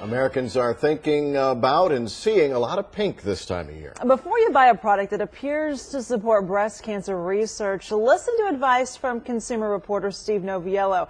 Americans are thinking about and seeing a lot of pink this time of year. Before you buy a product that appears to support breast cancer research, listen to advice from consumer reporter Steve Noviello.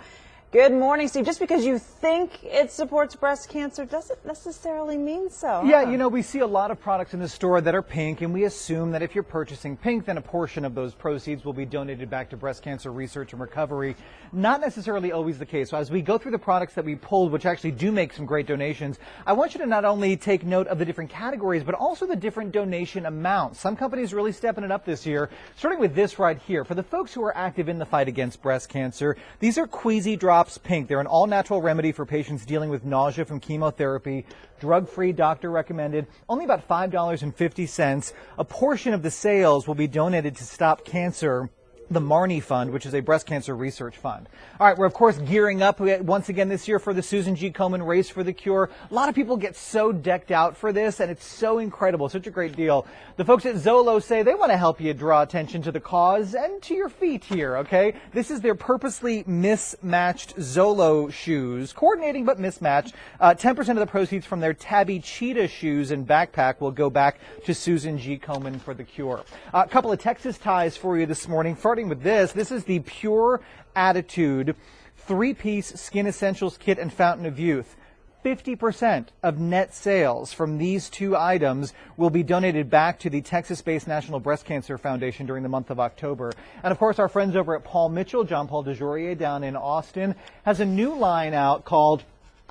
Good morning, Steve. Just because you think it supports breast cancer doesn't necessarily mean so. Yeah, you know, we see a lot of products in the store that are pink, and we assume that if you're purchasing pink, then a portion of those proceeds will be donated back to breast cancer research and recovery. Not necessarily always the case. So as we go through the products that we pulled, which actually do make some great donations, I want you to not only take note of the different categories, but also the different donation amounts. Some companies really stepping it up this year, starting with this right here. For the folks who are active in the fight against breast cancer, these are Queasy Drops Pink. They're an all-natural remedy for patients dealing with nausea from chemotherapy. Drug-free, doctor recommended. Only about $5.50. A portion of the sales will be donated to Stop Cancer, the Marnie Fund, which is a breast cancer research fund. All right, we're of course gearing up once again this year for the Susan G. Komen Race for the Cure. A lot of people get so decked out for this, and it's so incredible, such a great deal. The folks at Zolo say they want to help you draw attention to the cause and to your feet here, okay? This is their purposely mismatched Zolo shoes, coordinating but mismatched. 10% of the proceeds from their Tabby Cheetah shoes and backpack will go back to Susan G. Komen for the Cure. A couple of Texas ties for you this morning. Starting with this is the Pure Attitude 3-piece Skin Essentials Kit and Fountain of Youth. 50% of net sales from these two items will be donated back to the Texas-based National Breast Cancer Foundation during the month of October. And of course, our friends over at Paul Mitchell, John Paul DeJourier down in Austin, has a new line out called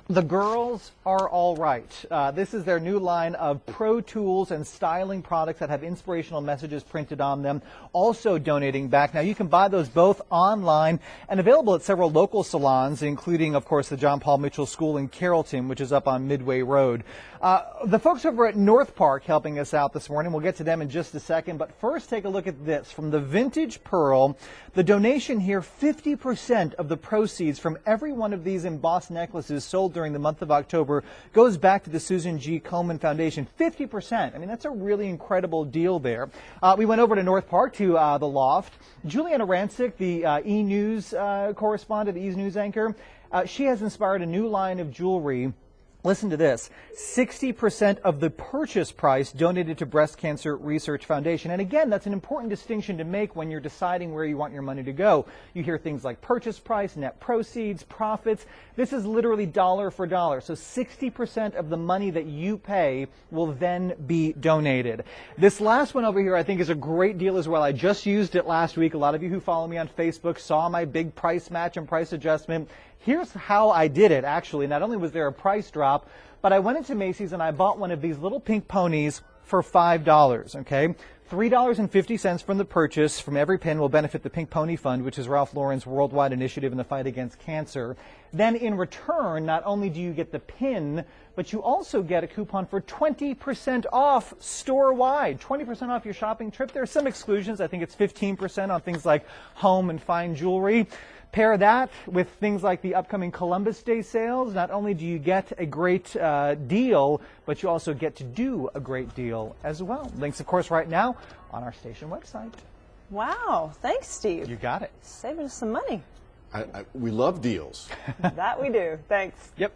The Girls Are All Right. This is their new line of pro tools and styling products that have inspirational messages printed on them, also donating back. Now, you can buy those both online and available at several local salons, including, of course, the John Paul Mitchell School in Carrollton, which is up on Midway Road. The folks over at North Park helping us out this morning. We'll get to them in just a second, but first take a look at this. From the Vintage Pearl, the donation here, 50% of the proceeds from every one of these embossed necklaces sold during the month of October goes back to the Susan G. Komen Foundation. 50%. I mean, that's a really incredible deal there. We went over to North Park to the Loft. Juliana Rancic, the E-News correspondent, the E-News anchor, she has inspired a new line of jewelry. Listen to this, 60% of the purchase price donated to Breast Cancer Research Foundation. And again, that's an important distinction to make when you're deciding where you want your money to go. You hear things like purchase price, net proceeds, profits. This is literally dollar for dollar. So 60% of the money that you pay will then be donated. This last one over here I think is a great deal as well. I just used it last week. A lot of you who follow me on Facebook saw my big price match and price adjustment. Here's how I did it, actually. Not only was there a price drop, but I went into Macy's and I bought one of these little pink ponies for $5, okay? $3.50 from the purchase from every pin will benefit the Pink Pony Fund, which is Ralph Lauren's worldwide initiative in the fight against cancer. Then in return, not only do you get the pin, but you also get a coupon for 20% off store-wide. 20% off your shopping trip. There are some exclusions. I think it's 15% on things like home and fine jewelry. Pair that with things like the upcoming Columbus Day sales. Not only do you get a great deal, but you also get to do a great deal as well. Links, of course, right now on our station website. Wow. Thanks, Steve. You got it. Saving us some money. We love deals. That we do. Thanks. Yep.